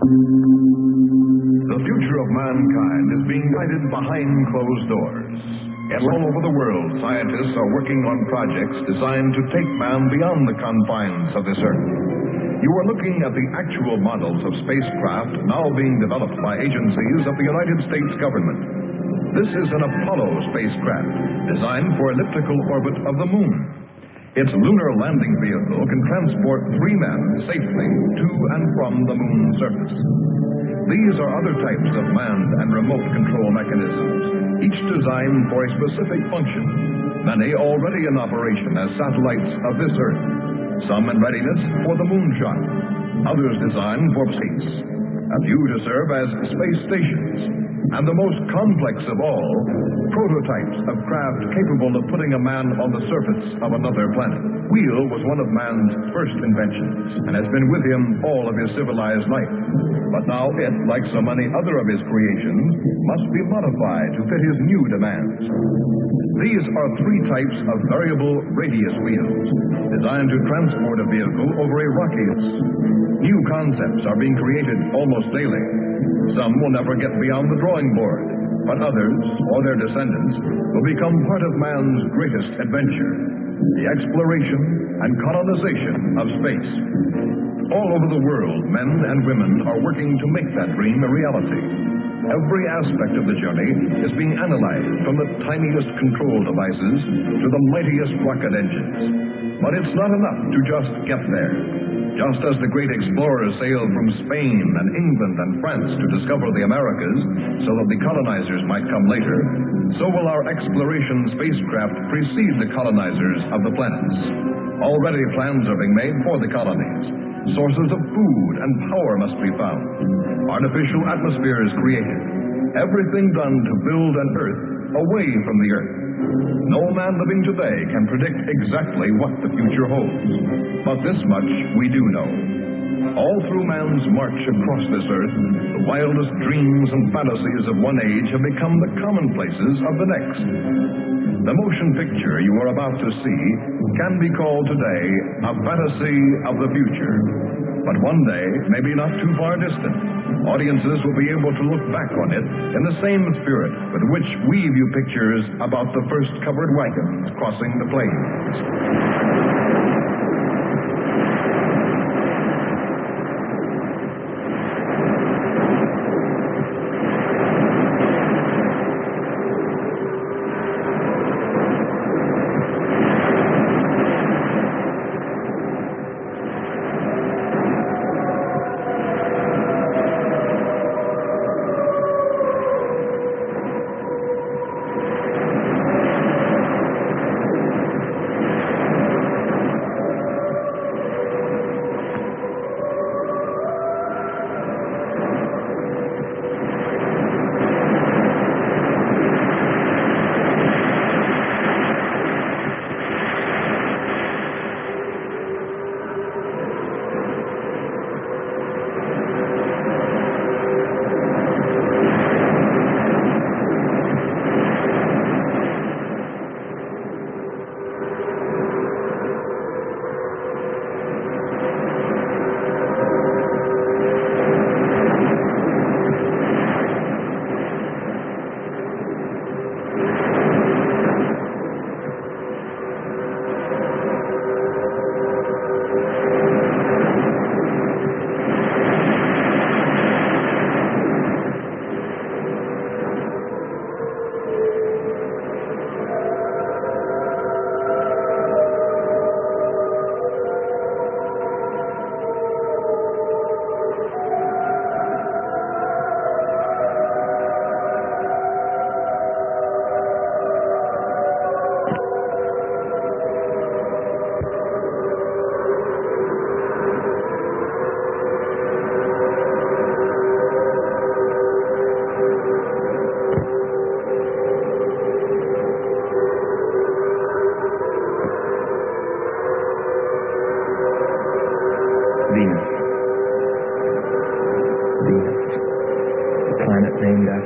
The future of mankind is being guided behind closed doors. And all over the world, scientists are working on projects designed to take man beyond the confines of this Earth. You are looking at the actual models of spacecraft now being developed by agencies of the United States government. This is an Apollo spacecraft designed for elliptical orbit of the moon. Its lunar landing vehicle can transport 3 men safely to and from the moon's surface. These are other types of manned and remote control mechanisms, each designed for a specific function, many already in operation as satellites of this Earth, some in readiness for the moonshot, others designed for space, a few to serve as space stations, and the most complex of all, prototypes of craft capable of putting a man on the surface of another planet. Wheel was one of man's first inventions and has been with him all of his civilized life. But now it, like so many other of his creations, must be modified to fit his new demands. These are 3 types of variable radius wheels designed to transport a vehicle over a rocky. New concepts are being created almost daily. Some will never get beyond the drawing board, but others, or their descendants, will become part of man's greatest adventure, the exploration and colonization of space. All over the world, men and women are working to make that dream a reality. Every aspect of the journey is being analyzed, from the tiniest control devices to the mightiest rocket engines. But it's not enough to just get there. Just as the great explorers sailed from Spain and England and France to discover the Americas so that the colonizers might come later, so will our exploration spacecraft precede the colonizers of the planets. Already plans are being made for the colonies. Sources of food and power must be found. Artificial atmospheres created. Everything done to build an Earth away from the Earth. No man living today can predict exactly what the future holds. But this much we do know. All through man's march across this Earth, the wildest dreams and fantasies of one age have become the commonplaces of the next. The motion picture you are about to see can be called today a fantasy of the future. But one day, maybe not too far distant, audiences will be able to look back on it in the same spirit with which we view pictures about the first covered wagons crossing the plains.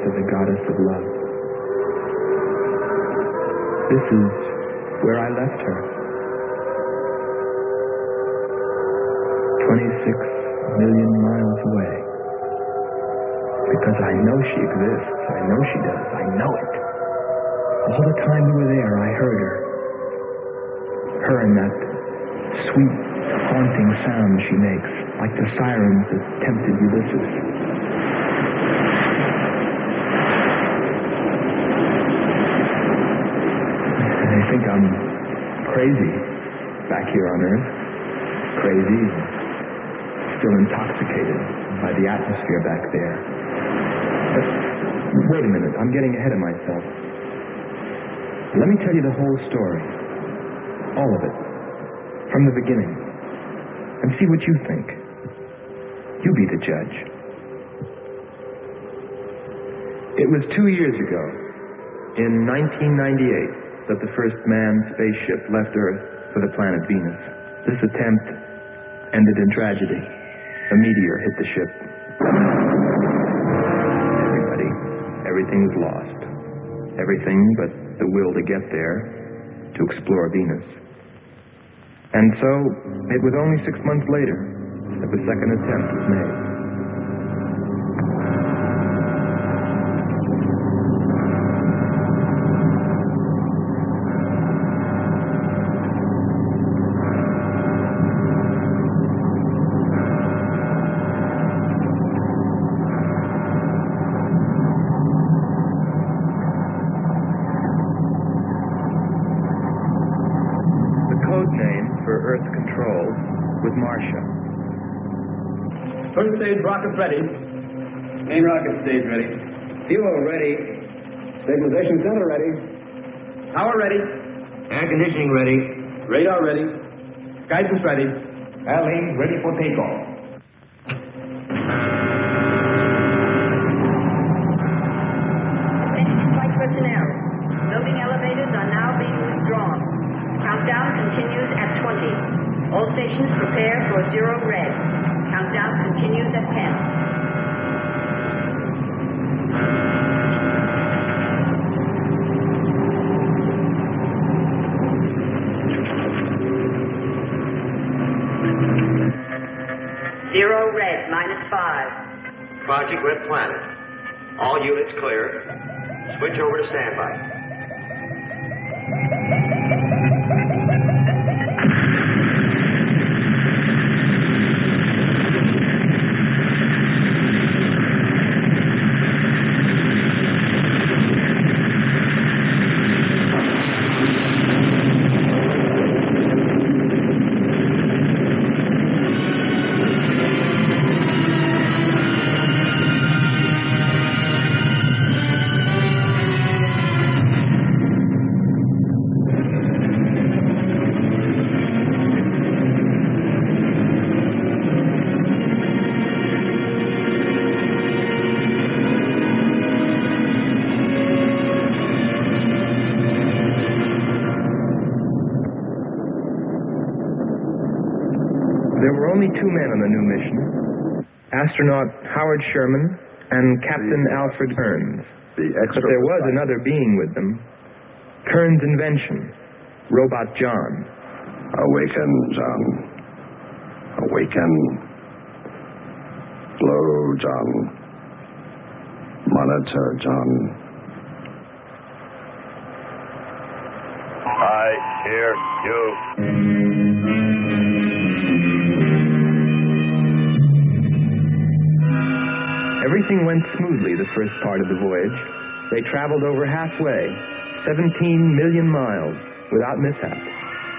to the goddess of love. This is where I left her. 26 million miles away. Because I know she exists. I know she does. I know it. All the time we were there, I heard her. Her and that sweet, haunting sound she makes, like the sirens that tempted Ulysses. I think I'm crazy back here on Earth. Crazy, still intoxicated by the atmosphere back there. But wait a minute, I'm getting ahead of myself. Let me tell you the whole story. All of it. From the beginning. And see what you think. You be the judge. It was 2 years ago, in 1998, that the first manned spaceship left Earth for the planet Venus. This attempt ended in tragedy. A meteor hit the ship. Everything was lost. Everything but the will to get there, to explore Venus. And so, it was only 6 months later that the second attempt was made. Earth control with Marcia. First stage rockets ready. Main rocket stage ready. Fuel ready. Stabilization center ready. Power ready. Air conditioning ready. Radar ready. Guidance ready. Airlane ready for takeoff. Attention flight personnel. Loading elevators are now being withdrawn. Countdown continues at 20. All stations prepare for 0 red. Countdown continues at 10. 0 red, -5. Project Red Planet. All units clear. Switch over to standby. There were only 2 men on the new mission. Astronaut Howard Sherman and Captain Alfred Kearns. But there was another being with them. Kearns' invention, Robot John. Awaken, John. Awaken. Slow, John. Monitor, John. I hear you. Everything went smoothly the first part of the voyage. They traveled over halfway, 17 million miles, without mishap.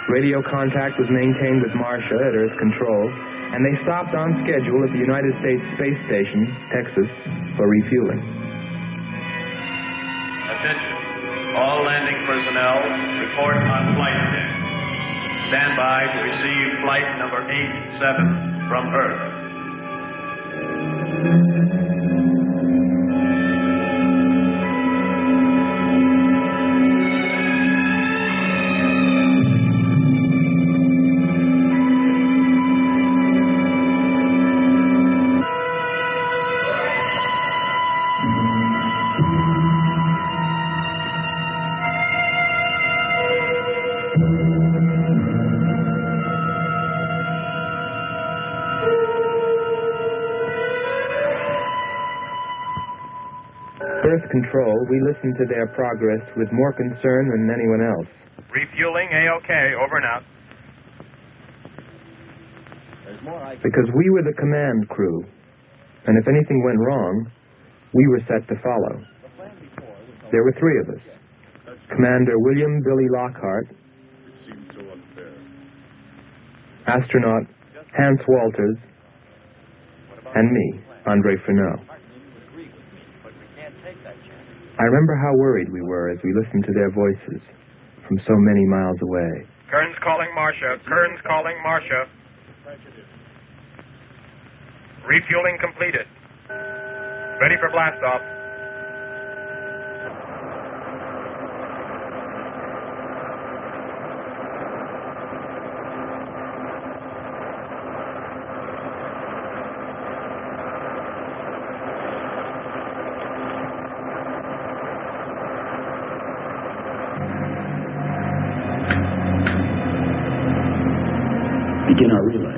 Radio contact was maintained with Marcia at Earth Control, and they stopped on schedule at the United States Space Station, Texas, for refueling. Attention. All landing personnel report on flight deck. Stand by to receive flight number 87 from Earth. Earth Control, we listened to their progress with more concern than anyone else. Refueling A-OK, over and out. Because we were the command crew, and if anything went wrong, we were set to follow. There were three of us. Commander William Billy Lockhart, astronaut Hans Walters, and me, Andre Fresneau. I remember how worried we were as we listened to their voices from so many miles away. Kern's calling Marcia. Kern's calling Marcia. Refueling completed. Ready for blast off. Begin our relay.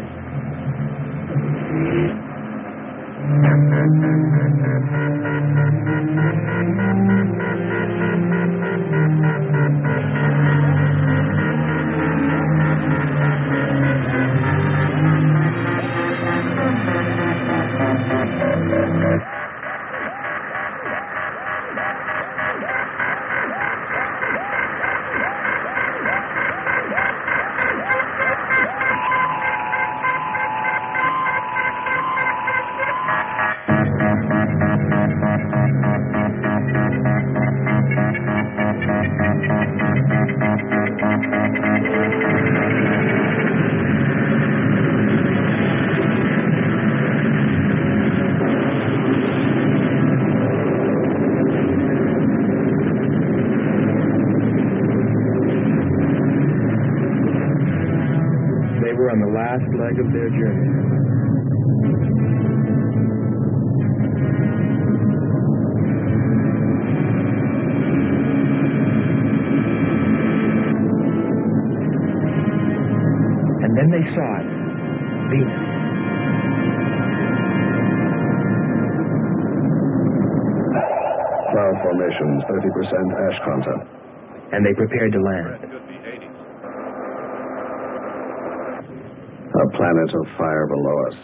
On the last leg of their journey. And then they saw it. Venus. Cloud formations, 30% ash content. And they prepared to land. A planet of fire below us.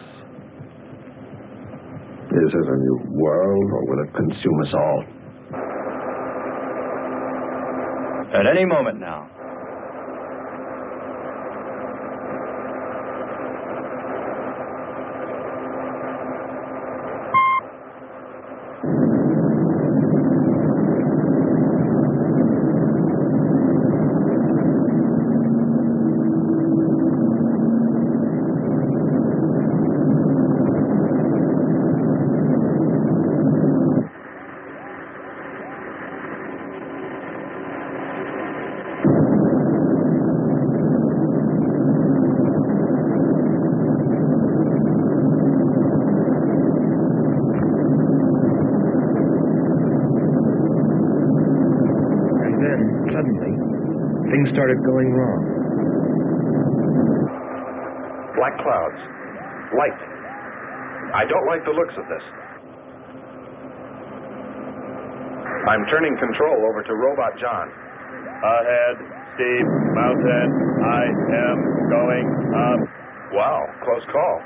Is it a new world, or will it consume us all? At any moment now. Things started going wrong. Black clouds. Light. I don't like the looks of this. I'm turning control over to Robot John. Ahead, Steve, mountain. I am going up. Wow, close call.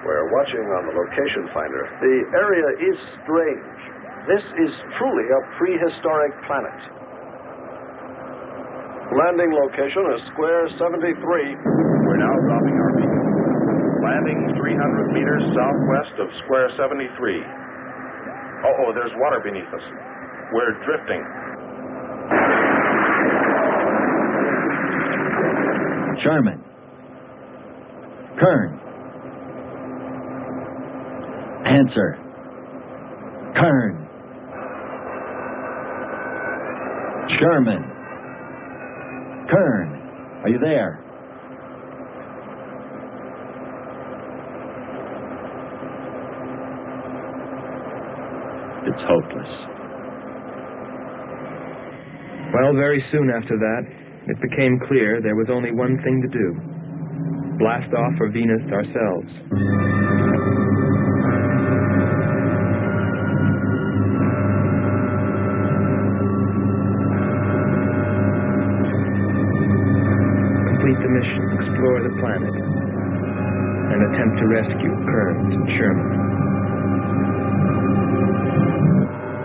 We're watching on the location finder. The area is strange. This is truly a prehistoric planet. Landing location is square 73. We're now dropping our beacon. Landing 300 meters southwest of square 73. Oh, there's water beneath us. We're drifting. Sherman. Kern. Answer. Kern. Sherman. Kern, are you there? It's hopeless. Well, very soon after that, it became clear there was only one thing to do. Blast off for Venus ourselves. mission, explore the planet, and attempt to rescue Kearns and Sherman.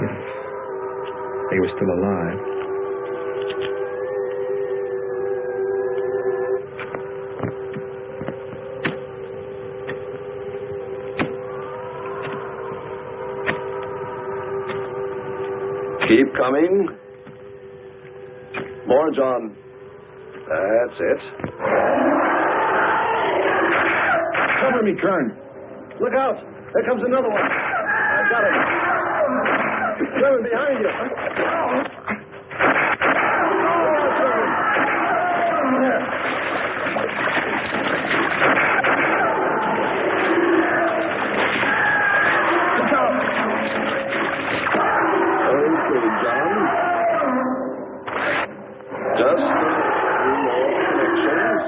If they were still alive. Keep coming. More, John. That's it. Cover me, Kern. Look out. There comes another one. I got him. Sherman, behind you. There. Look out. Okay, John. Just a few more connections.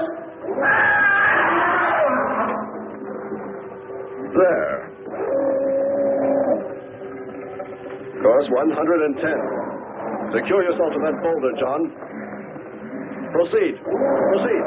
There. Course 110. Secure yourself to that boulder, John. Proceed. Proceed.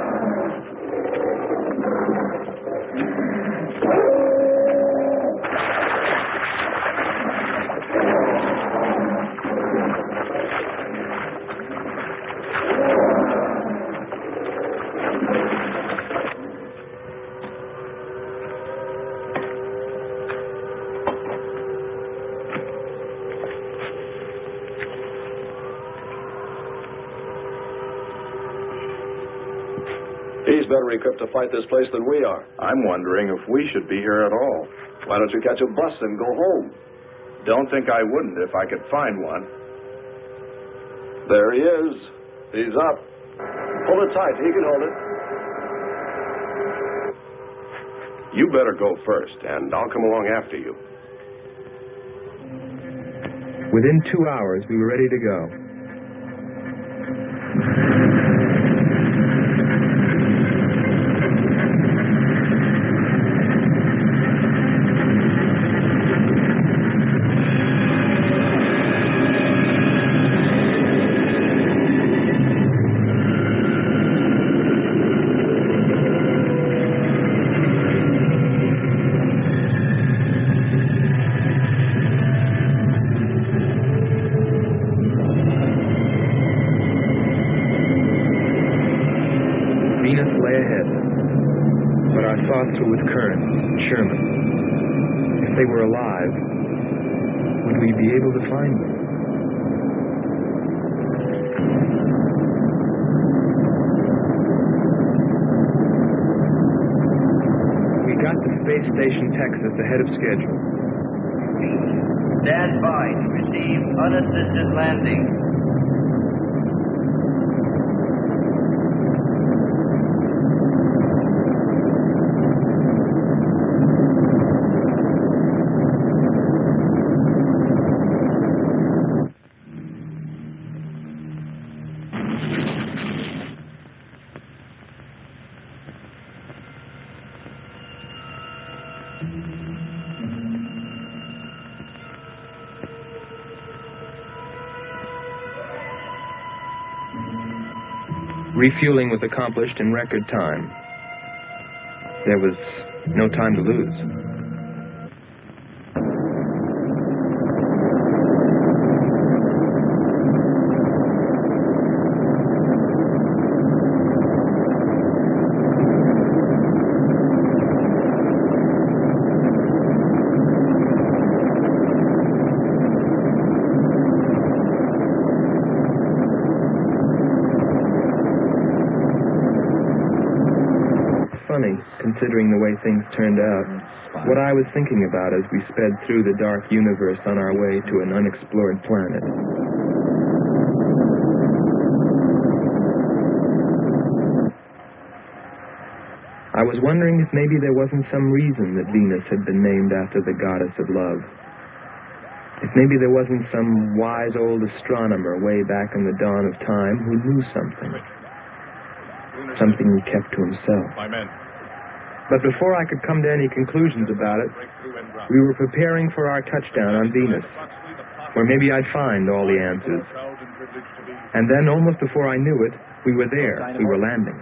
He's better equipped to fight this place than we are. I'm wondering if we should be here at all. Why don't you catch a bus and go home? Don't think I wouldn't if I could find one. There he is. He's up. Hold it tight. He can hold it. You better go first, and I'll come along after you. Within 2 hours, we were ready to go. With Kearns and Sherman. If they were alive, would we be able to find them? We got to Space Station Texas ahead of schedule. Stand by to receive unassisted landing. Refueling was accomplished in record time. There was no time to lose. Considering the way things turned out, what I was thinking about as we sped through the dark universe on our way to an unexplored planet. I was wondering if maybe there wasn't some reason that Venus had been named after the goddess of love. If maybe there wasn't some wise old astronomer way back in the dawn of time who knew something. Something he kept to himself. But before I could come to any conclusions about it, we were preparing for our touchdown on Venus, where maybe I'd find all the answers. And then, almost before I knew it, we were there. We were landing.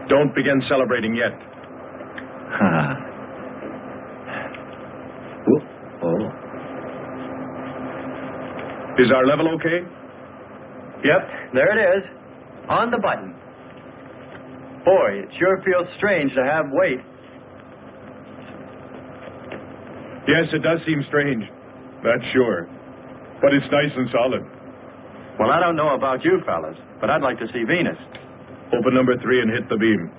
Don't begin celebrating yet. Oh. Is our level okay? Yep, there it is. On the button. Boy, it sure feels strange to have weight. Yes, it does seem strange. That's sure. But it's nice and solid. Well, I don't know about you fellas, but I'd like to see Venus. Open number 3 and hit the beam.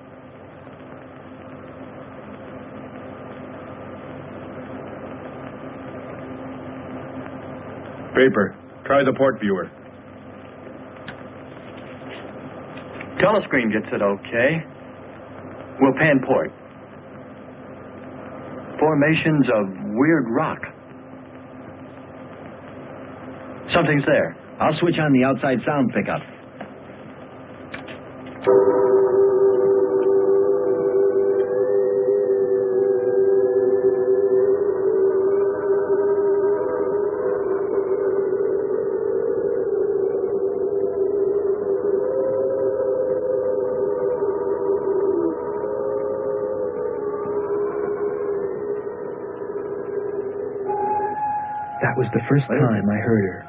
Paper. Try the port viewer. Telescreen gets it okay. We'll pan port. Formations of weird rock. Something's there. I'll switch on the outside sound pickup. That was the first time I heard her.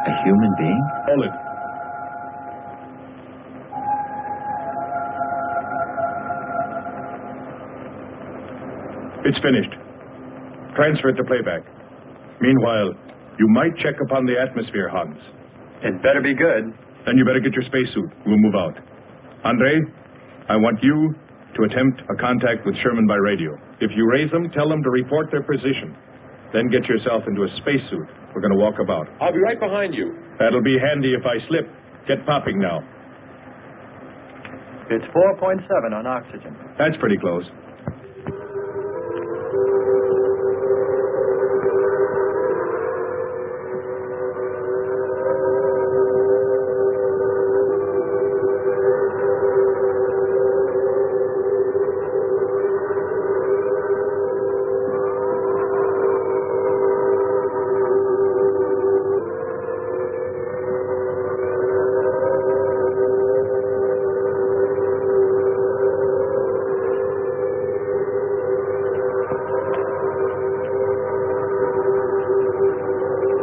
A human being? Hold it. It's finished. Transfer it to playback. Meanwhile, you might check upon the atmosphere, Hans. It better be good. Then you better get your spacesuit. We'll move out. Andre, I want you to attempt a contact with Sherman by radio. If you raise them, tell them to report their position. Then get yourself into a spacesuit. We're going to walk about. I'll be right behind you. That'll be handy if I slip. Get popping now. It's 4.7 on oxygen. That's pretty close.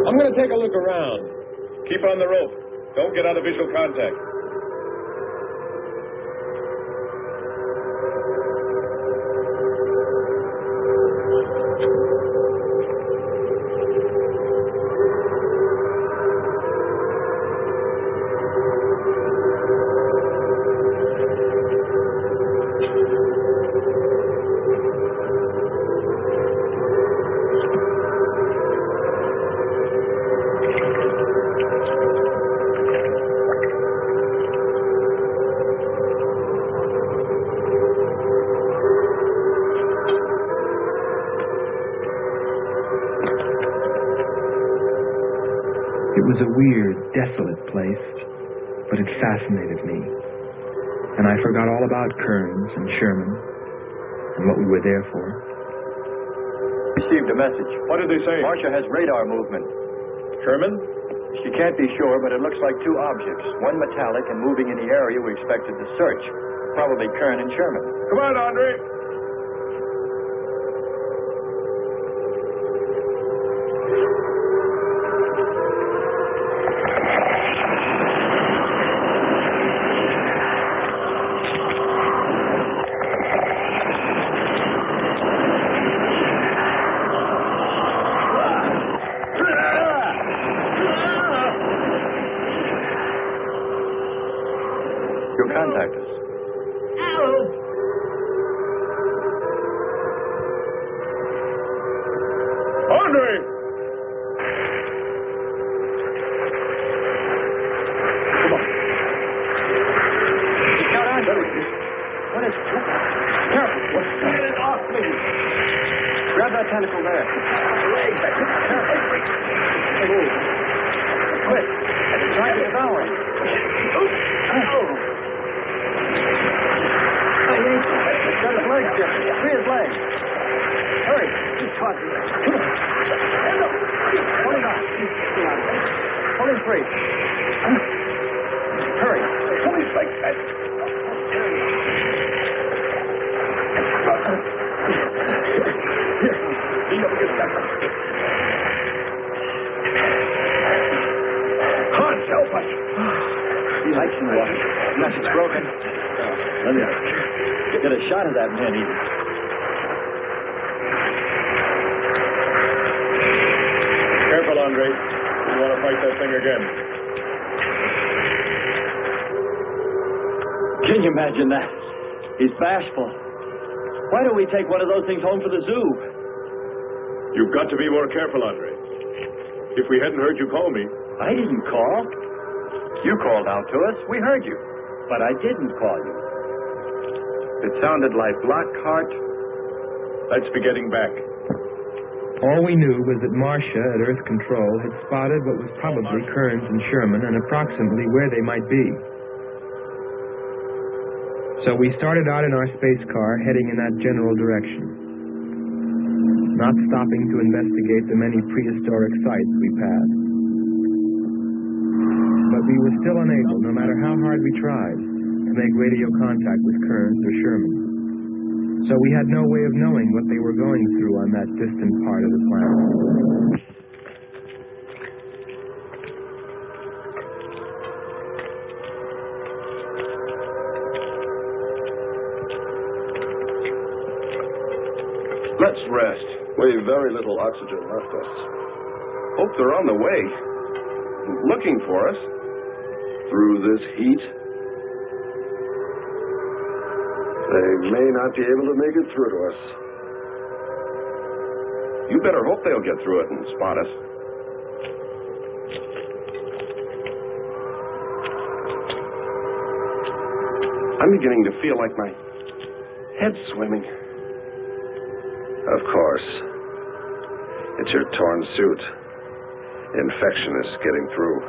I'm going to take a look around. Keep on the rope. Don't get out of visual contact. It was a weird, desolate place, but it fascinated me. And I forgot all about Kearns and Sherman and what we were there for. Received a message. What did they say? Marcia has radar movement. Sherman? She can't be sure, but it looks like two objects. One metallic and moving in the area we expected to search. Probably Kern and Sherman. Come on, Andre. You'll contact us. Andre! tentacle there. Leg. Move. Quick. It's trying to devour him. It's got his legs different. Free his legs. Hurry. He's caught. Come on. Pull him out. Pull him free. Hurry. Pull his legs back. Hans, help us. He likes you, water. Unless it's broken. Let me get a shot of that man eater. Careful, Andre. You want to fight that thing again. Can you imagine that? He's bashful. Why don't we take one of those things home for the zoo? You've got to be more careful, Andre. If we hadn't heard you call me... I didn't call. You called out to us. We heard you. But I didn't call you. It sounded like Lockhart. Let's be getting back. All we knew was that Marcia at Earth Control had spotted what was probably Kearns and Sherman and approximately where they might be. So we started out in our space car, heading in that general direction, not stopping to investigate the many prehistoric sites we passed. But we were still unable, no matter how hard we tried, to make radio contact with Kearns or Sherman. So we had no way of knowing what they were going through on that distant part of the planet. Let's rest. We've very little oxygen left us. Hope they're on the way. Looking for us. Through this heat. They may not be able to make it through to us. You better hope they'll get through it and spot us. I'm beginning to feel like my head's swimming. Of course. It's your torn suit. Infection is getting through.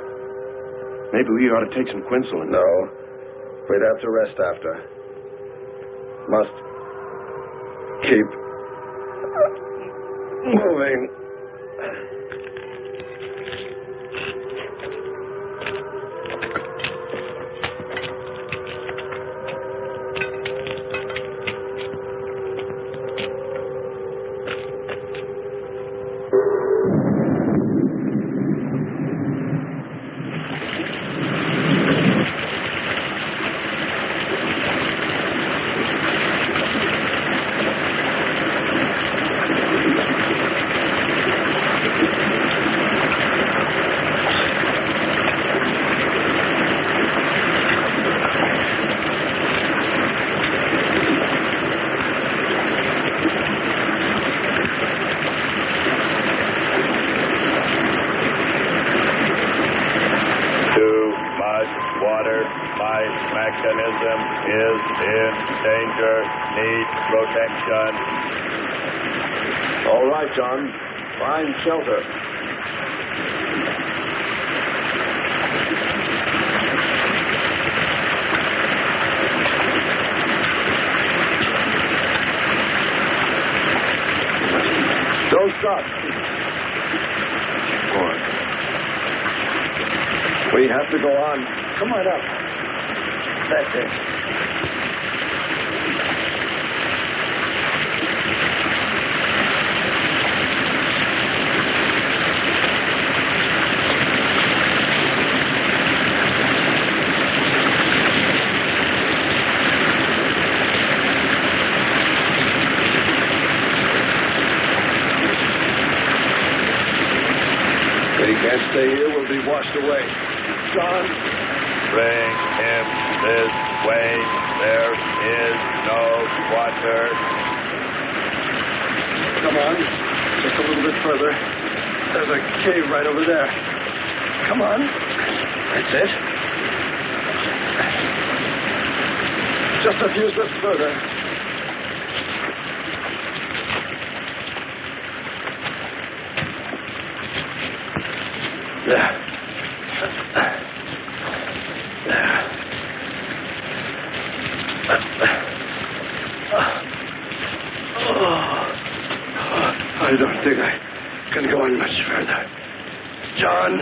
Maybe we ought to take some quinsulin. No. We'd have to rest after. Must keep moving. All right, John. Find shelter. Don't stop. Go on. We have to go on. Come right up. That's it. Can't stay here, we'll be washed away. John? Bring him this way. There is no water. Come on. Just a little bit further. There's a cave right over there. Come on. That's it. Just a few steps further. I don't think I can go on much further. John,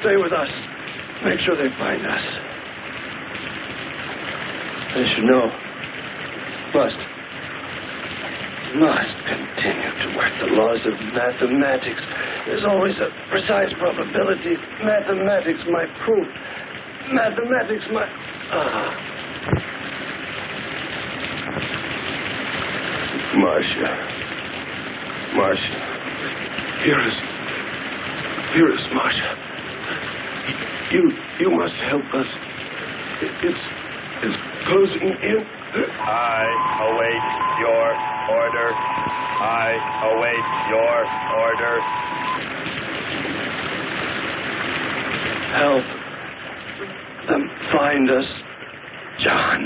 stay with us. Make sure they find us. They should know. Must continue to work the laws of mathematics. There's always a precise probability. Mathematics, my proof. Mathematics, my... Marcia. Here is Marcia. You must help us. It's closing in. I await your order. I await your order. Help them find us, John.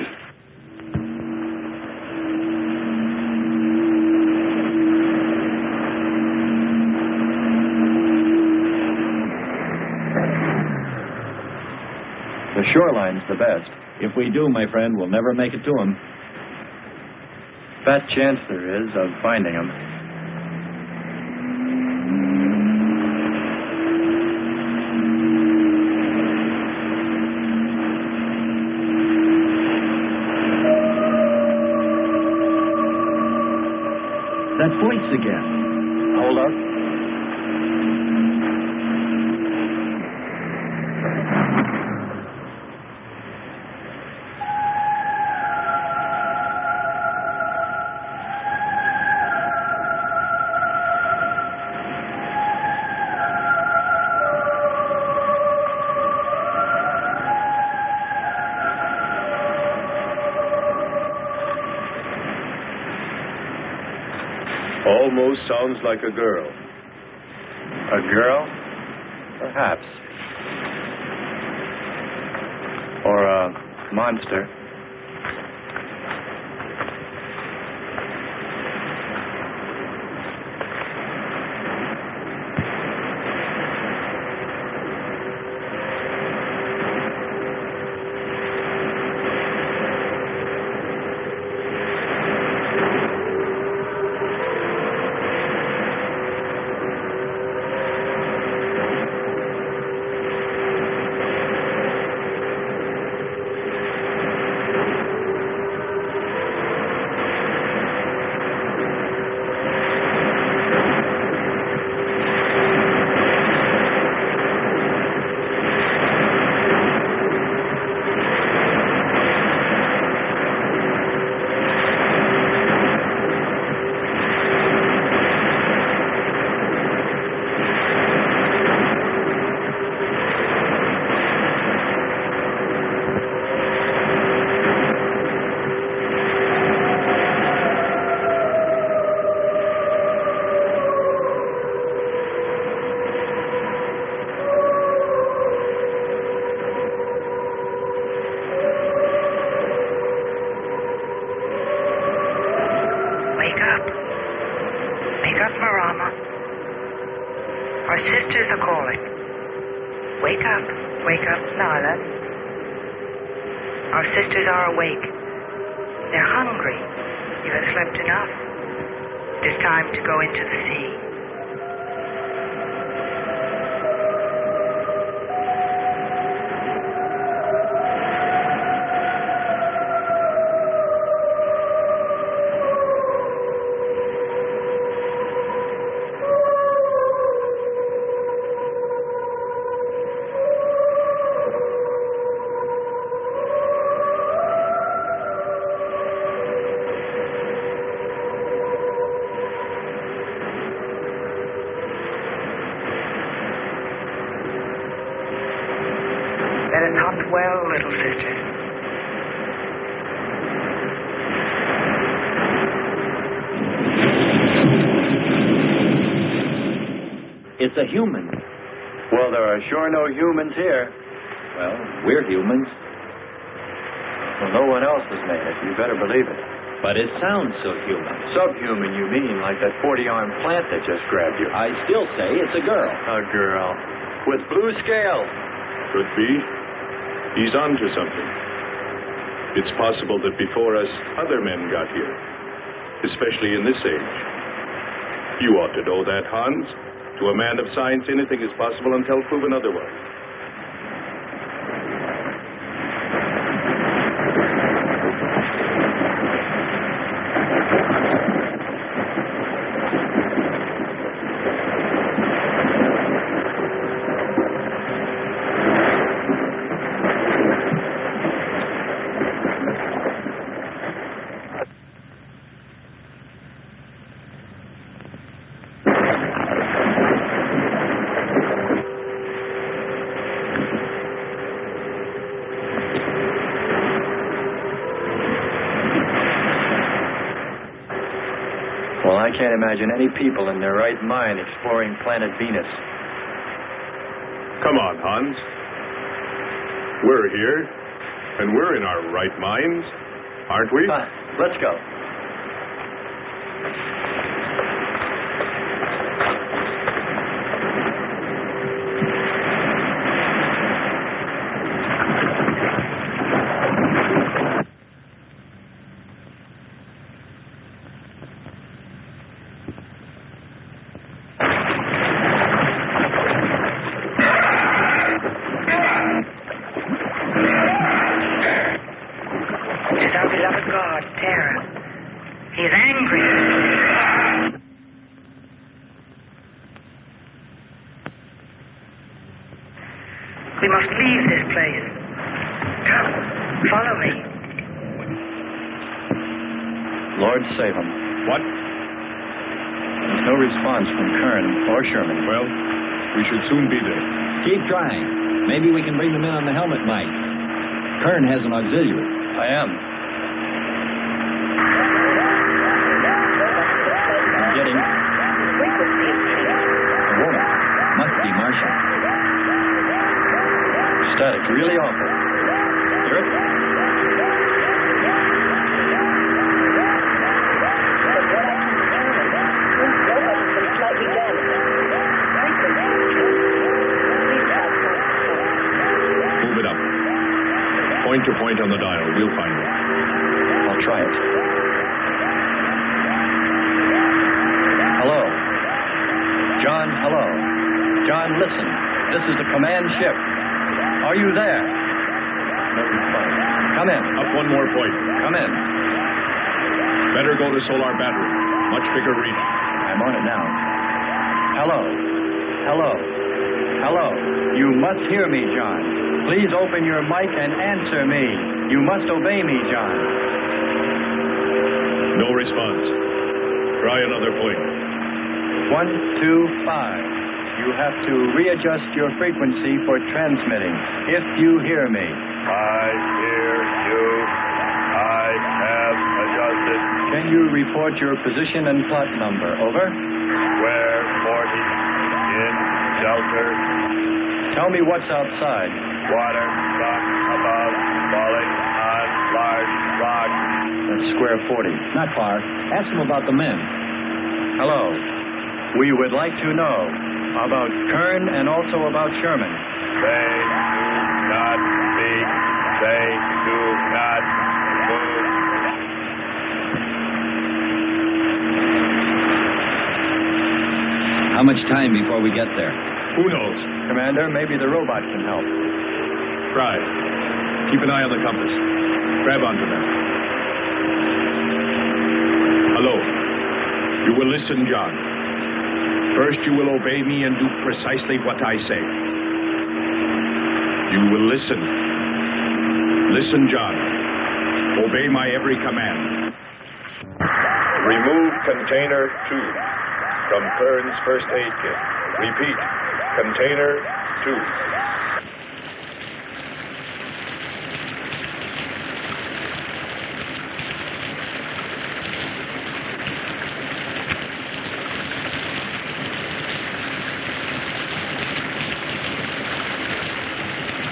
The shoreline's the best. If we do, my friend, we'll never make it to them. Fat chance there is of finding them. That voice again. Hold up. Almost sounds like a girl. A girl? Perhaps. Or a monster. Our sisters are calling. Wake up, Nyla. Our sisters are awake. They're hungry. You have slept enough. It is time to go into the sea. That is not well, little sisters. It's a human. Well, there are sure no humans here. Well, we're humans. Well, no one else has made it. You better believe it. But it sounds so human. Subhuman, you mean, like that 40-armed plant that just grabbed you. I still say it's a girl. A girl. with blue scales. Could be. He's on to something. It's possible that before us, other men got here, especially in this age. You ought to know that, Hans. To a man of science, anything is possible until proven otherwise. Well, I can't imagine any people in their right mind exploring planet Venus. Come on, Hans. We're here, and we're in our right minds, aren't we? Let's go. We must leave this place. Come, follow me. Lord save him. What? There's no response from Kern or Sherman. Well, we should soon be there. Keep trying. Maybe we can bring them in on the helmet mic. Kern has an auxiliary. I am. I'm getting... A woman. Must be Martian. Static, really awful. Hear it? Move it up. Point to point on the dial. We'll find it. I'll try it. Hello. John, hello. John, listen. This is the command ship. Are you there? No response. Come in. Up one more point. Come in. Better go to solar battery. Much bigger reading. I'm on it now. Hello. Hello. Hello. You must hear me, John. Please open your mic and answer me. You must obey me, John. No response. Try another point. 1, 2, 5. You have to readjust your frequency for transmitting, if you hear me. I hear you. I have adjusted. Can you report your position and plot number? Over. Square 40 in shelter. Tell me what's outside. Water, sun above, falling on large rock. That's square 40. Not far. Ask them about the men. Hello. We would like to know about Kern and also about Sherman. They do not speak. They do not move. How much time before we get there? Who knows? Commander, maybe the robot can help. Try. Keep an eye on the compass. Grab onto them. Hello. You will listen, John. First, you will obey me and do precisely what I say. You will listen. Listen, John. Obey my every command. Remove container 2 from Kern's first aid kit. Repeat. Container 2.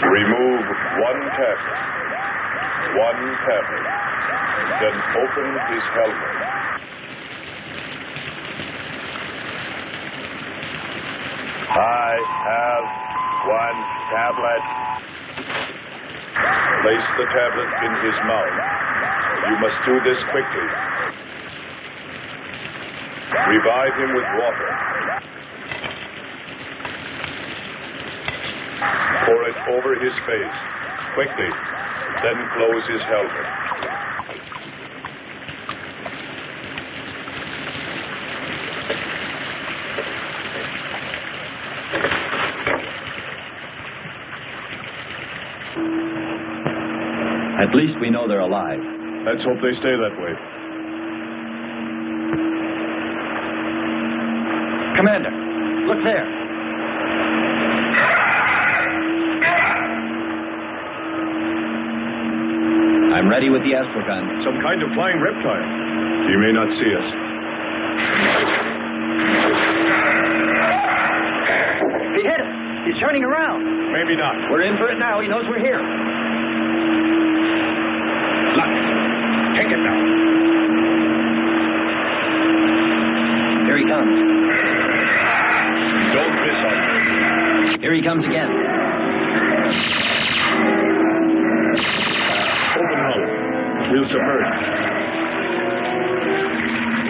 Remove one tablet. One tablet. Then open his helmet. I have 1 tablet. Place the tablet in his mouth. You must do this quickly. Revive him with water. Pour it over his face. Quickly. Then close his helmet. At least we know they're alive. Let's hope they stay that way. Commander, look there. I'm ready with the astrogun. Some kind of flying reptile. He may not see us. He hit us. He's turning around. Maybe not. We're in for it now. He knows we're here. Look. Take it now. Here he comes. Don't miss him. Here he comes again. Open hull. We'll submerge.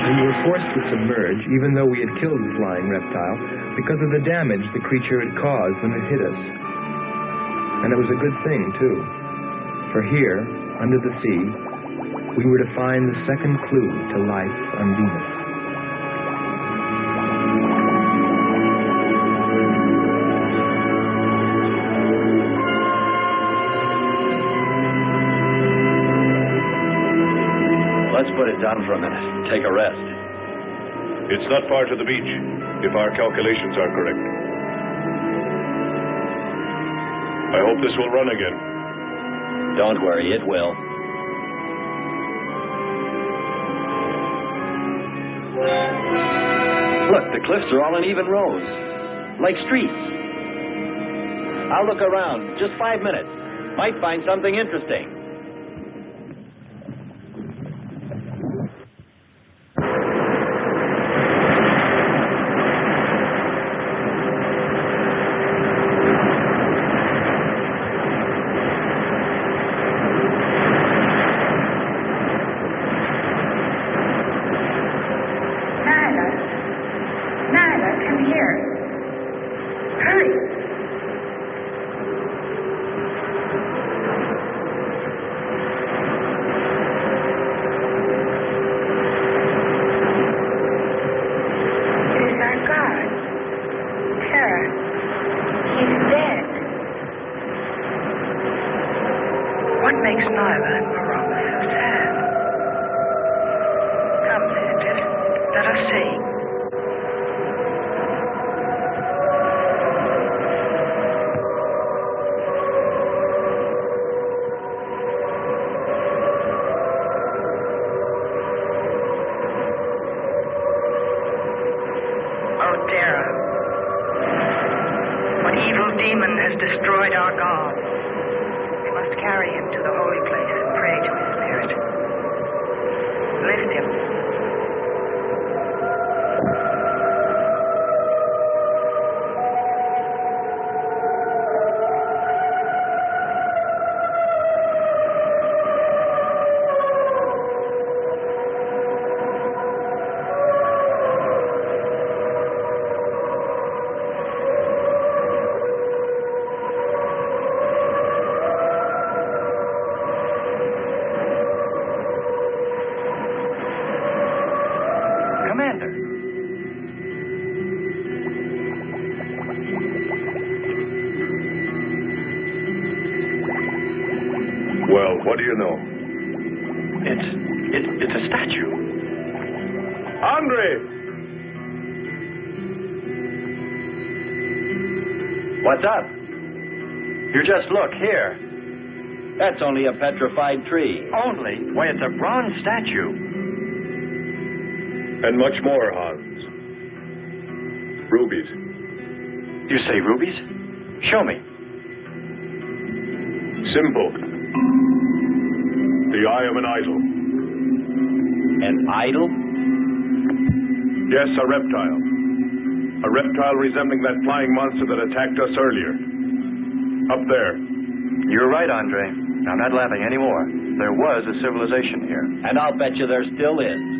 We were forced to submerge, even though we had killed the flying reptile, because of the damage the creature had caused when it hit us. And it was a good thing, too. For here, under the sea, we were to find the second clue to life on Venus. Let's put it down for a minute. Take a rest. It's not far to the beach, if our calculations are correct. I hope this will run again. Don't worry, it will. Look, the cliffs are all in even rows, like streets. I'll look around. Just 5 minutes. Might find something interesting. Well, what do you know? It's a statue. Andre! What's up? You just look here. That's only a petrified tree. Only? Why, it's a bronze statue. And much more, Hans. Rubies. You say rubies? Show me. Simple. The eye of an idol. An idol? Yes, a reptile. A reptile resembling that flying monster that attacked us earlier. Up there. You're right, Andre. I'm not laughing anymore. There was a civilization here. And I'll bet you there still is.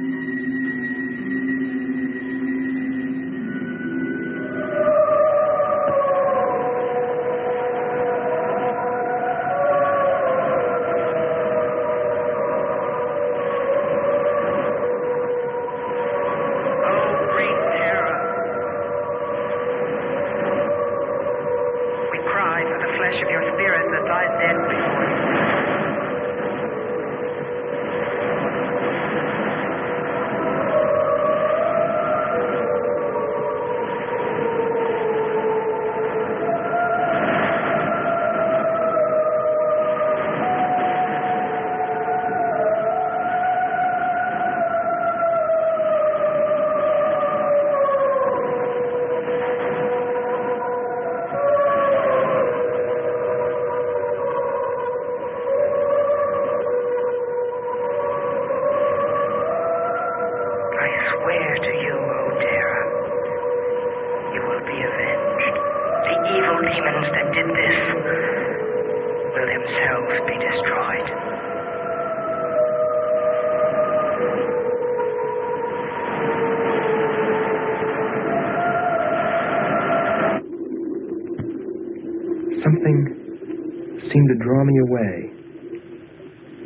Something seemed to draw me away,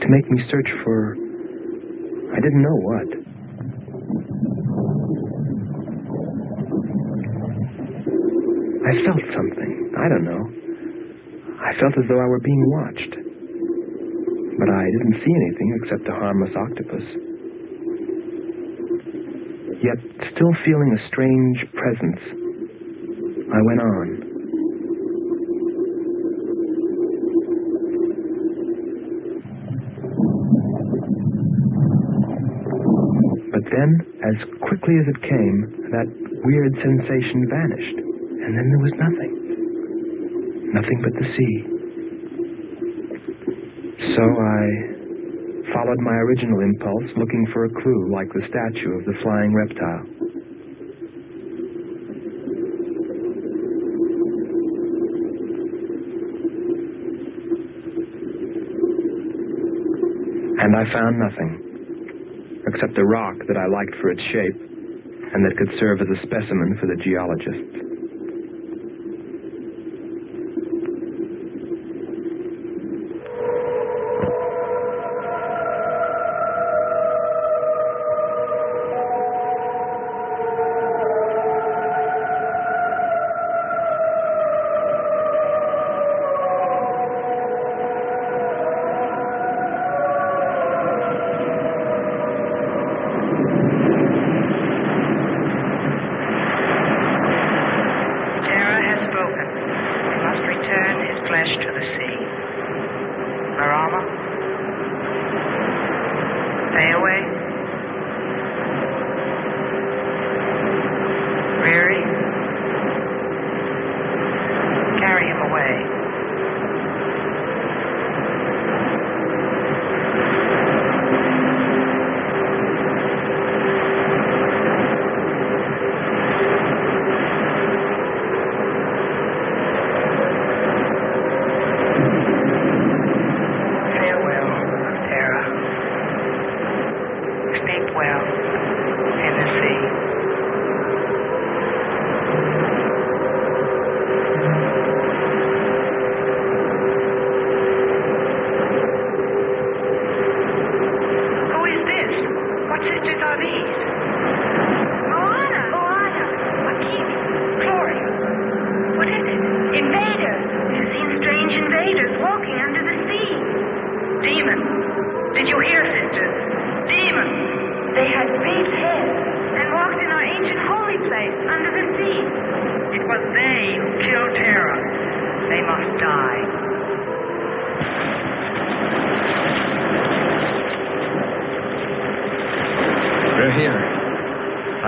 to make me search for, I didn't know what. I felt something. I don't know. I felt as though I were being watched. But I didn't see anything except a harmless octopus. Yet, still feeling a strange presence, I went on. But then, as quickly as it came, that weird sensation vanished. And then there was nothing. Nothing but the sea. So I followed my original impulse, looking for a clue like the statue of the flying reptile. And I found nothing, except a rock that I liked for its shape and that could serve as a specimen for the geologists.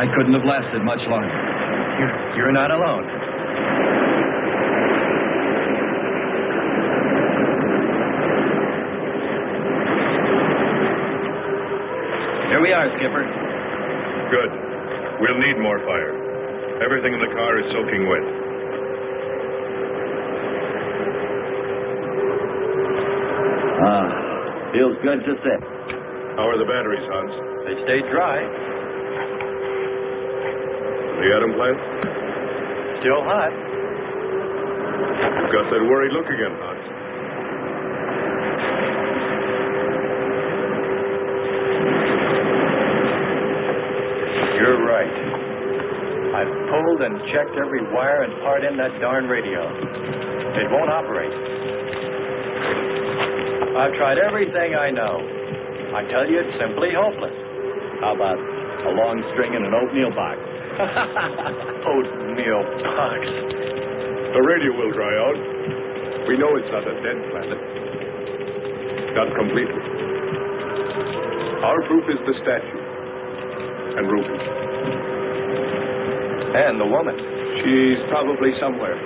I couldn't have lasted much longer. You're not alone. Here we are, Skipper. Good. We'll need more fire. Everything in the car is soaking wet. Feels good to sit. How are the batteries, Hans? They stay dry. The atom plant? Still hot. You've got that worried look again, Hans. You're right. I've pulled and checked every wire and part in that darn radio. It won't operate. I've tried everything I know. I tell you, it's simply hopeless. How about a long string and an oatmeal box? Oatmeal box. The radio will dry out. We know it's not a dead planet. Not completely. Our proof is the statue. And Ruby. And the woman. She's probably somewhere.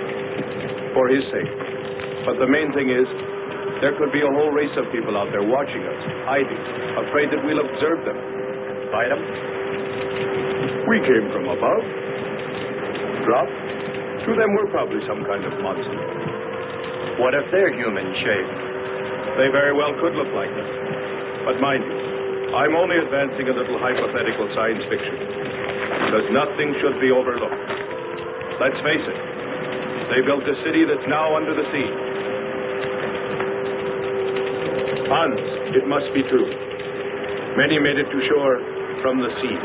For his sake. But the main thing is, there could be a whole race of people out there watching us, hiding, afraid that we'll observe them. Fight them? We came from above. Dropped. To them, we're probably some kind of monster. What if they're human shaped? They very well could look like that. But mind you, I'm only advancing a little hypothetical science fiction. Because nothing should be overlooked. Let's face it. They built a city that's now under the sea. Hans, it must be true. Many made it to shore from the sea.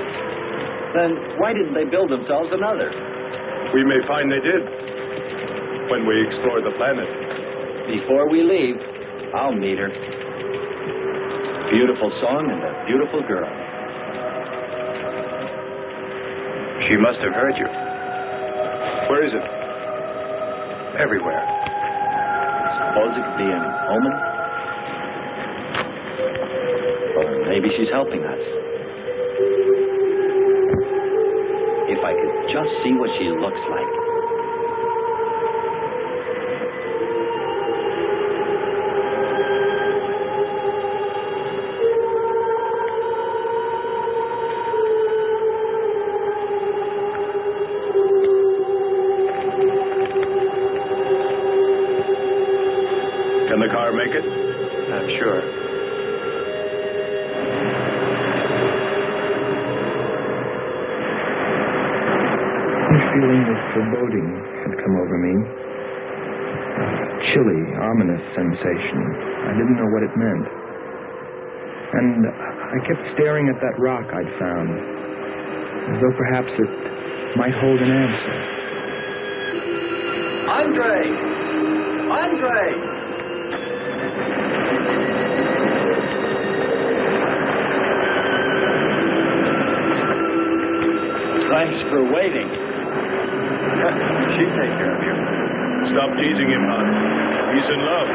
Then why didn't they build themselves another? We may find they did. When we explore the planet. Before we leave, I'll meet her. Beautiful song and a beautiful girl. She must have heard you. Where is it? Everywhere. Suppose it could be an omen? Or maybe she's helping us. If I could just see what she looks like. Can the car make it? I'm sure. A feeling of foreboding had come over me. A chilly, ominous sensation. I didn't know what it meant. And I kept staring at that rock I'd found, as though perhaps it might hold an answer. Andre! Andre! Thanks for waiting. She'd take care of you. Stop teasing him, Hans. He's in love.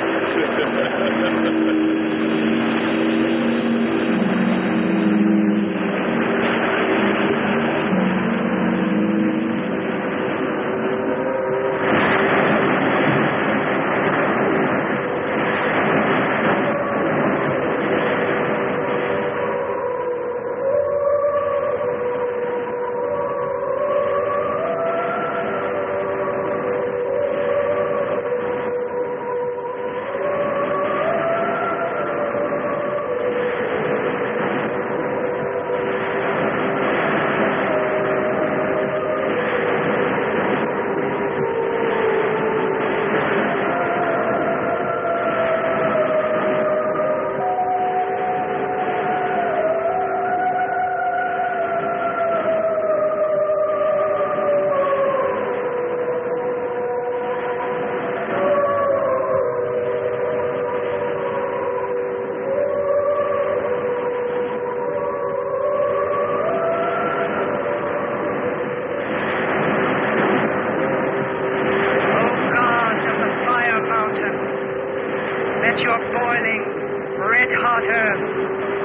Your boiling, red-hot earth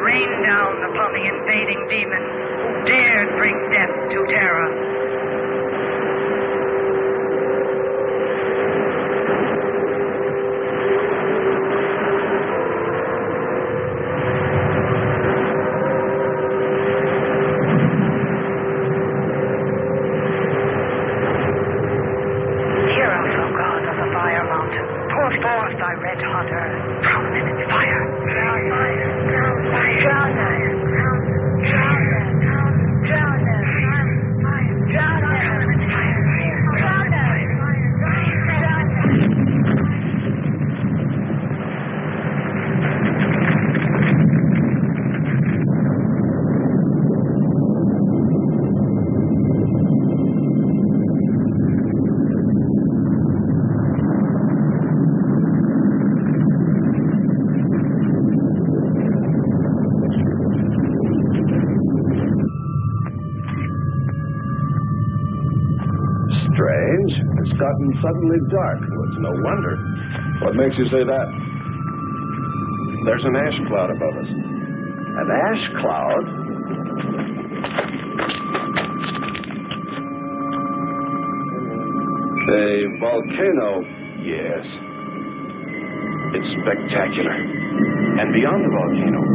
rain down upon the invading demon who dared bring death to Terra. Hear us, O gods of the fire mountain. Pour forth thy red-hot earth. Prominent fire. It's gotten suddenly dark. Well, it's no wonder. What makes you say that? There's an ash cloud above us. An ash cloud? A volcano. Yes. It's spectacular. And beyond the volcano,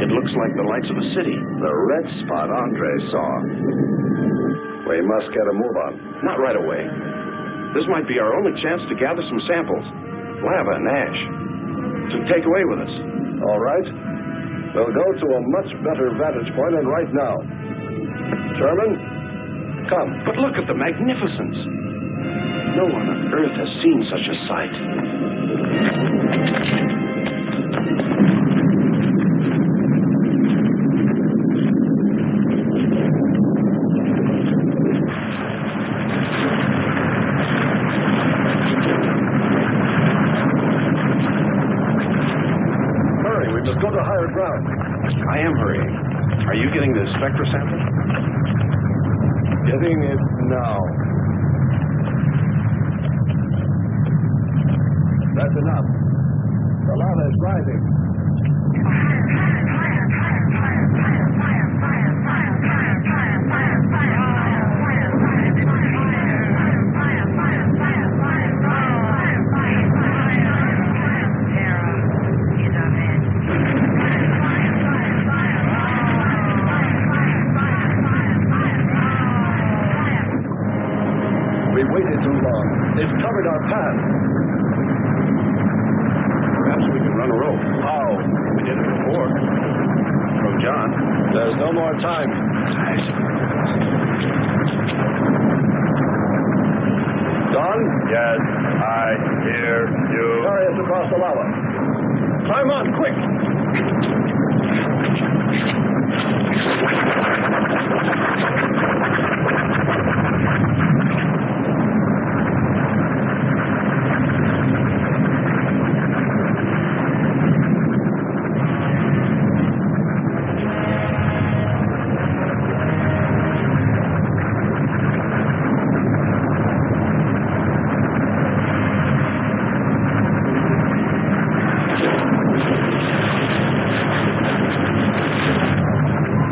it looks like the lights of a city. The red spot Andre saw. We must get a move on. Not right away. This might be our only chance to gather some samples. Lava and ash. To take away with us. All right. We'll go to a much better vantage point, and right now. Sherman, come. But look at the magnificence. No one on Earth has seen such a sight. Hurry, we must go to higher ground. I am hurrying. Are you getting the spectra sample? Getting it now. That's enough. The lava is rising. We waited too long. They've covered our path. Perhaps we can run a rope. How? We did it before. From John. There's no more time. Don? Yes, I hear you. Carry us across the lava. Climb on, quick!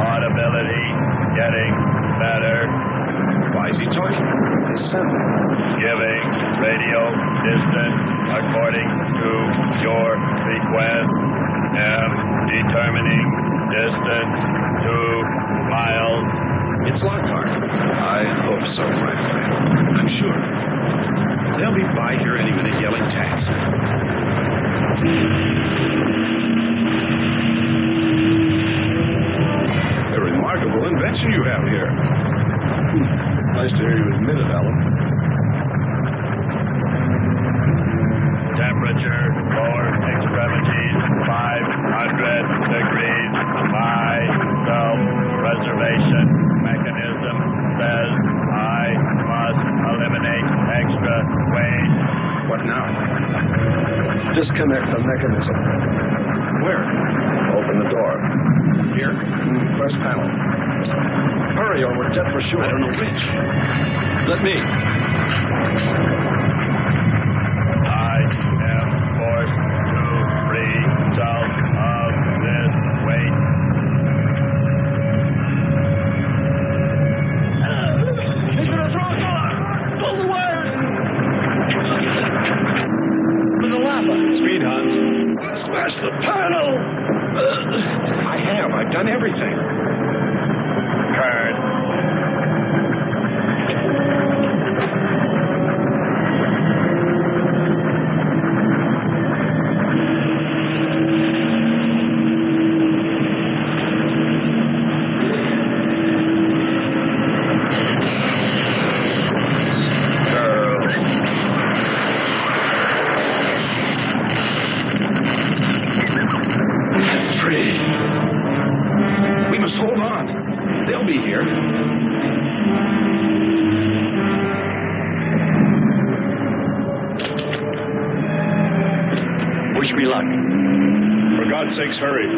Audibility getting better. Why is he talking? Giving radio distance according to your request. Am determining distance 2 miles. It's Lockhart. I hope so, my friend. I'm sure. They'll be by here any minute yelling taxi. A remarkable invention you have here. Nice to hear you admit it, Alan. Temperature, lower extremities, 500 degrees. My self-preservation mechanism says I must eliminate extra weight. What now? Disconnect the mechanism. Where? Open the door. Here? First panel. Hurry or we're dead for sure. I don't know which. Let me. I am forced to free myself of this weight. He's gonna throw us off! Pull the wire! For the lava! Speed, Hans. Smash the panel! I have. I've done everything. Kurt. We must hold on. They'll be here. Wish me luck. For God's sakes, hurry.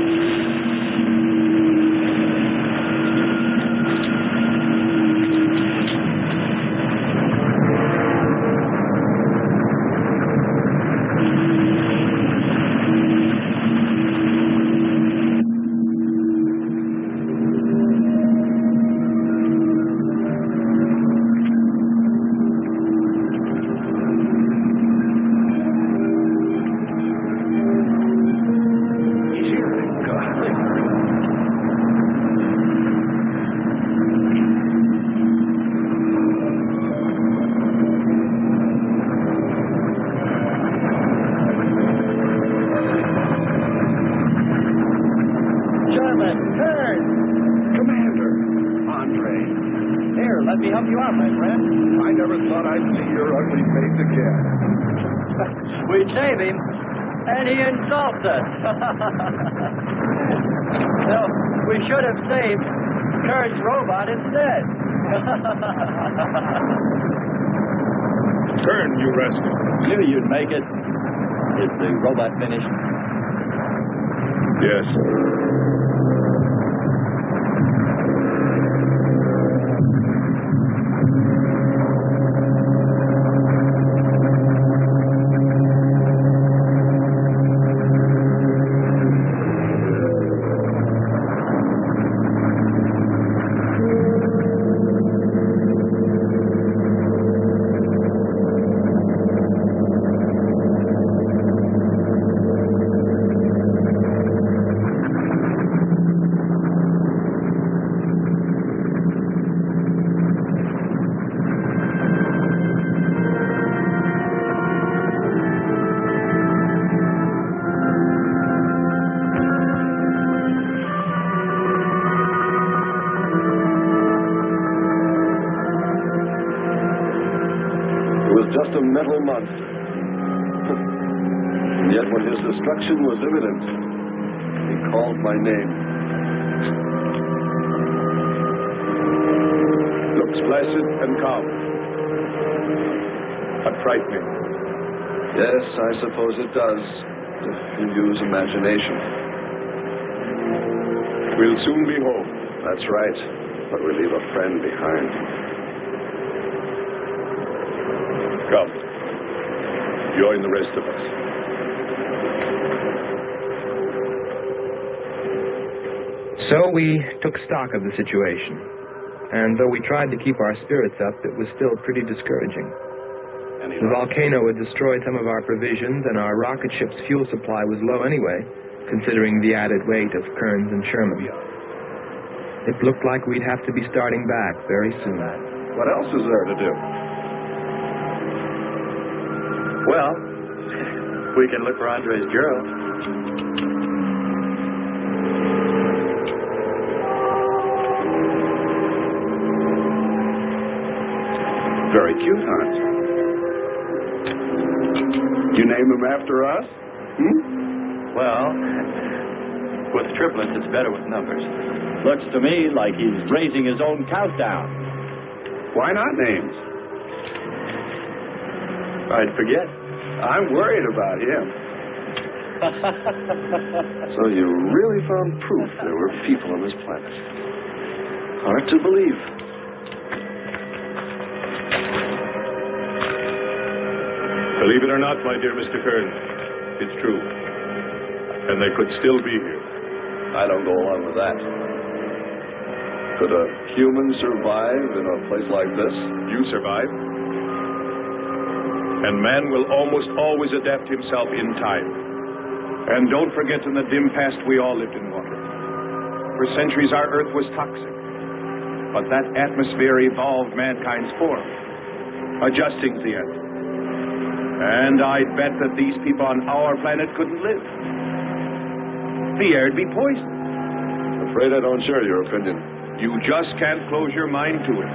Let me help you out, my friend. I never thought I'd see your ugly face again. We save him, and he insults us. No, we should have saved Kurt's robot instead. Turn, you rascal. Knew you'd make it. Is the robot finished? Yes. Just a mental monster. And yet when his destruction was imminent, he called my name. Looks placid and calm. But frightening. Yes, I suppose it does, if you use imagination. We'll soon be home. That's right, but we leave a friend behind. Come. Join the rest of us. So we took stock of the situation. And though we tried to keep our spirits up, it was still pretty discouraging. The volcano had destroyed some of our provisions, and our rocket ship's fuel supply was low anyway, considering the added weight of Kearns and Sherman. It looked like we'd have to be starting back very soon. What else is there to do? Well, we can look for Andre's girl. Very cute, huh? You name him after us? Well, with triplets, it's better with numbers. Looks to me like he's raising his own countdown. Why not names? I'd forget. I'm worried about him. So you really found proof there were people on this planet. Hard to believe. Believe it or not, my dear Mr. Kern, it's true. And they could still be here. I don't go along with that. Could a human survive in a place like this? You survive. And man will almost always adapt himself in time. And don't forget, in the dim past, we all lived in water. For centuries, our Earth was toxic. But that atmosphere evolved mankind's form, adjusting to the atmosphere. And I'd bet that these people on our planet couldn't live. The air'd be poisoned. Afraid I don't share your opinion. You just can't close your mind to it.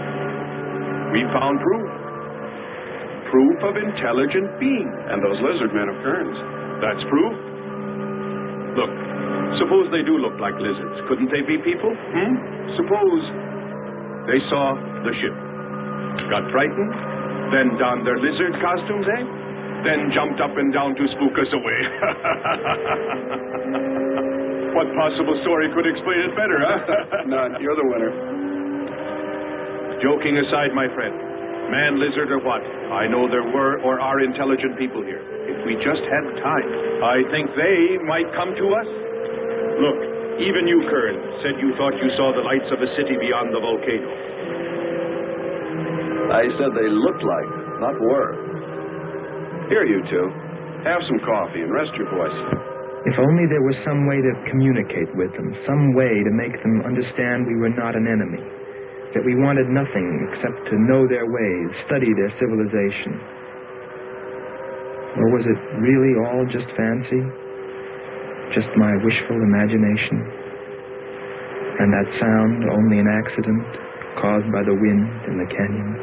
We found proof. Proof of intelligent beings. And those lizard men of Kearns. That's proof. Look, suppose they do look like lizards. Couldn't they be people? Suppose they saw the ship, got frightened, then donned their lizard costumes, then jumped up and down to spook us away. What possible story could explain it better, huh? None. You're the winner. Joking aside, my friend, man, lizard, or what, I know there were or are intelligent people here. If we just had time, I think they might come to us. Look, even you, Kern, said you thought you saw the lights of a city beyond the volcano. I said they looked like, not were. Here, you two. Have some coffee and rest your voice. If only there was some way to communicate with them, some way to make them understand we were not an enemy, that we wanted nothing except to know their ways, study their civilization. Or was it really all just fancy? Just my wishful imagination? And that sound only an accident caused by the wind in the canyon.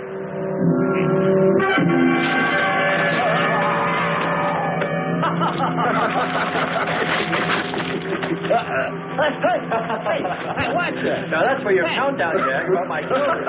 Hey, watch it. Now that's for your countdown, Jack, about my children.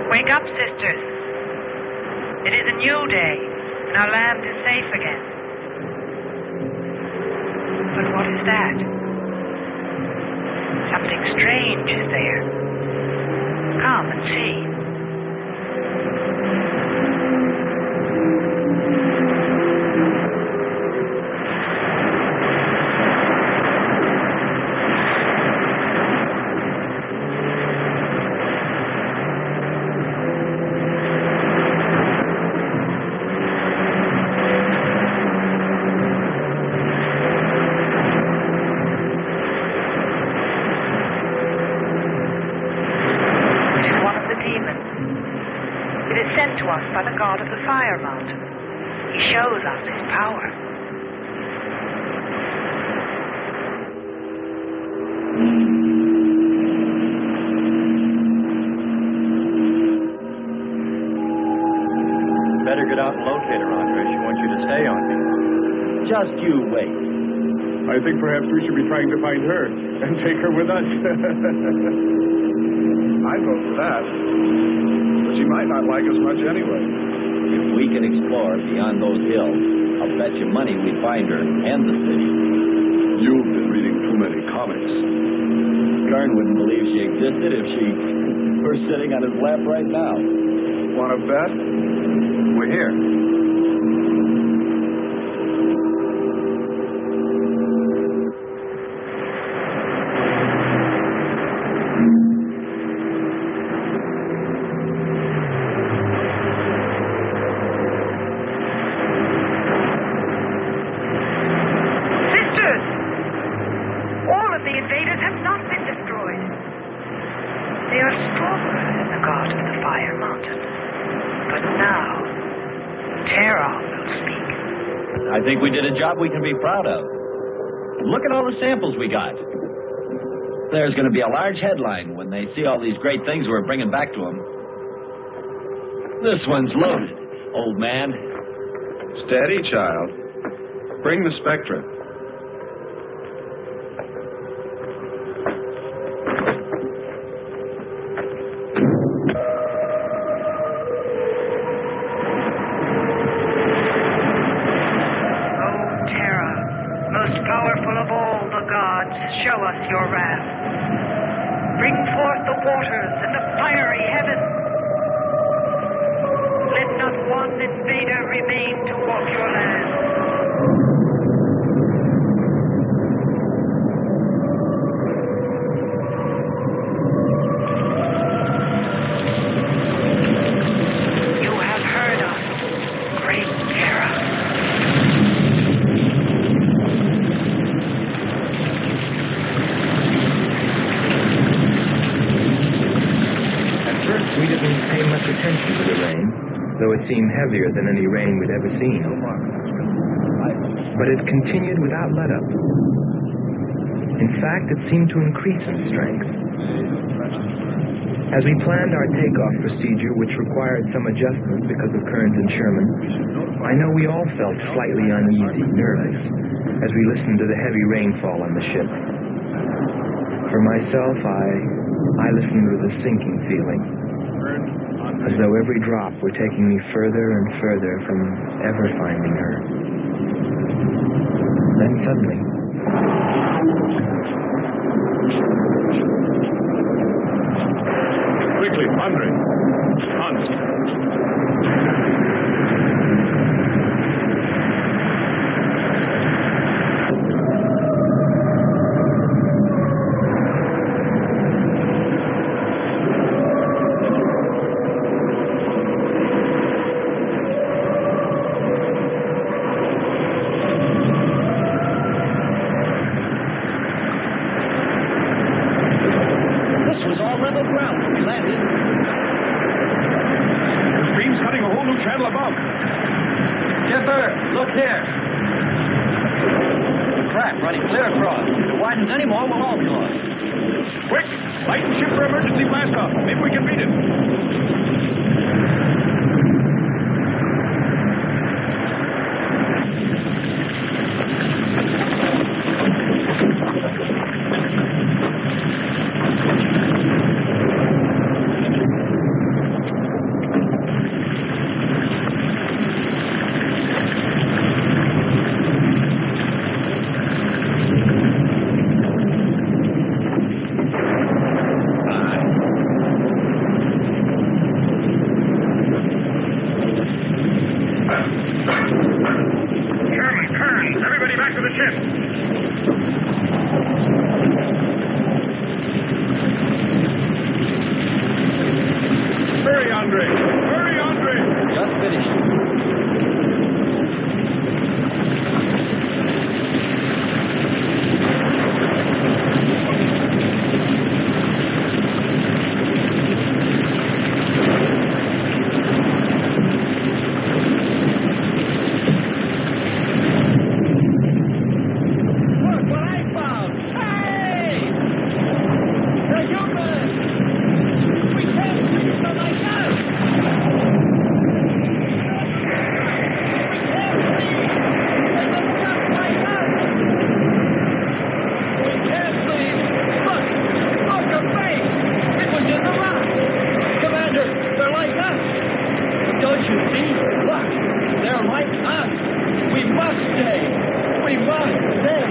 Wake up, sisters. It is a new day, and our land is safe again. But what is that? Something strange is there. Come and see. By the god of the fire mountain. He shows us his power. Better get out and locate her, Andre. She wants you to stay on me. Just you wait. I think perhaps we should be trying to find her and take her with us. I'd go for that. But she might not like us much anyway. If we can explore beyond those hills, I'll bet you money we'd find her and the city. You've been reading too many comics. Kern wouldn't believe she existed if she were sitting on his lap right now. Want to bet? We're here. I think we did a job we can be proud of. Look at all the samples we got. There's going to be a large headline when they see all these great things we're bringing back to them. This one's loaded, old man. Steady, child. Bring the spectra. Show us your wrath. Bring forth the waters and the fiery heaven. Let not one invader remain to walk your land. You have heard us, great Terra. We didn't pay much attention to the rain, though it seemed heavier than any rain we'd ever seen. But it continued without let-up. In fact, it seemed to increase in strength. As we planned our takeoff procedure, which required some adjustment because of Kearns and Sherman, I know we all felt slightly uneasy, nervous, as we listened to the heavy rainfall on the ship. For myself, I listened with a sinking feeling, as though every drop were taking me further and further from ever finding her. Then suddenly, quickly. Andre. Hans. This was all level ground when we landed. The stream's cutting a whole new channel above. Skipper, look here. The crack running clear across. If it widens any more, we'll all be lost. Quick! Light and ship for emergency blast off. Maybe we can beat it. Everybody back to the ship. Hurry, Andre. Hurry, Andre. Just finished. Look what I found! Hey! They're human! We can't treat them like us! We can't leave! They look just like us! We can't leave! Look! Look, a face! It was in the rock! Commander, they're like us! Don't you see? Look! They're like us! We must stay! We must stay!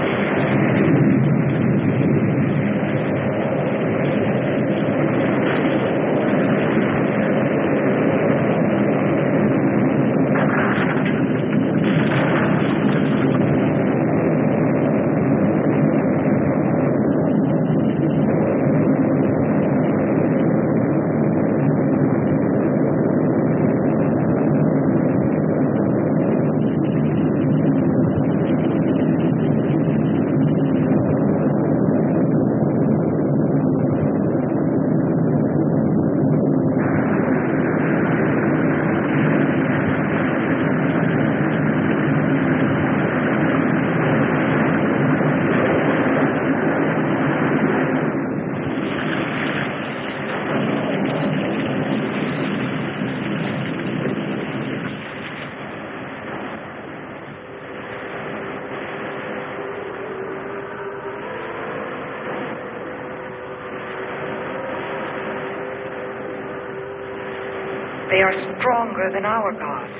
They are stronger than our gods.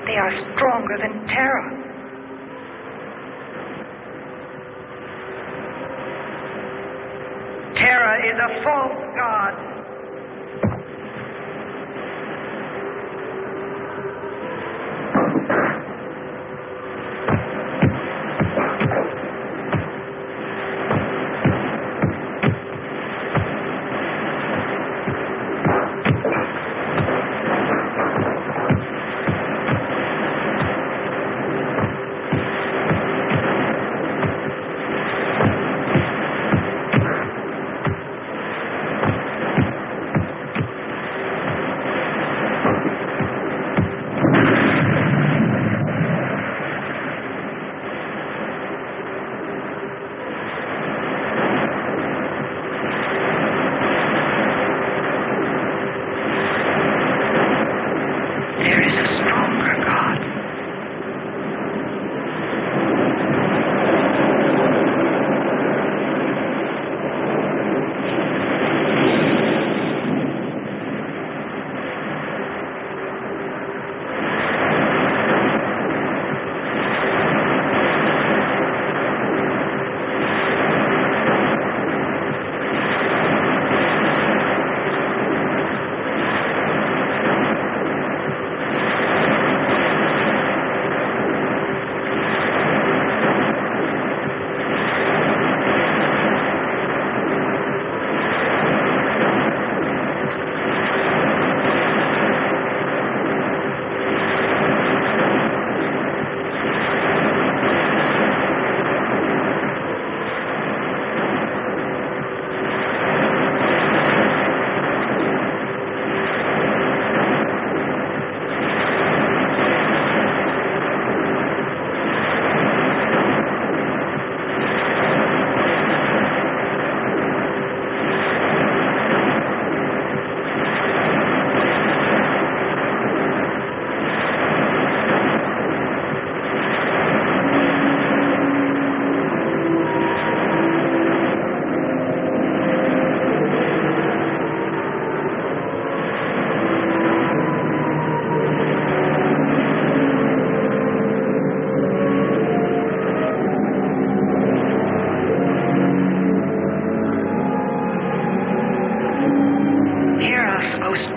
They are stronger than Terra. Terra is a false god.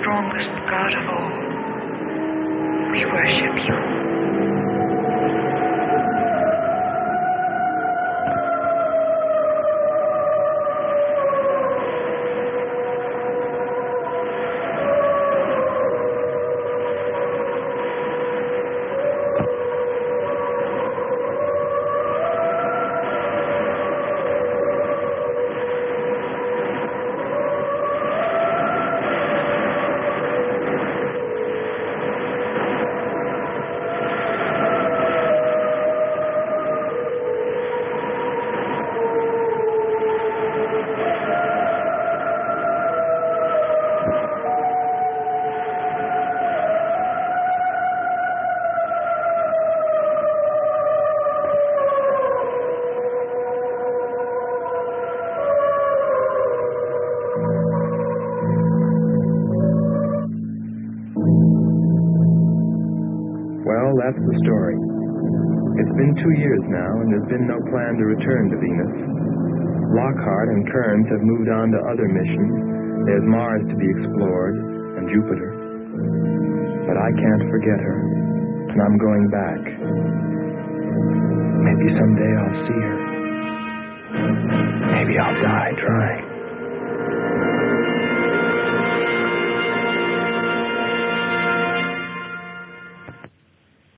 strongest God of all. We worship you. Well, that's the story. It's been 2 years now, and there's been no plan to return to Venus. Lockhart and Kearns have moved on to other missions. There's Mars to be explored, and Jupiter. But I can't forget her, and I'm going back. Maybe someday I'll see her. Maybe I'll die trying.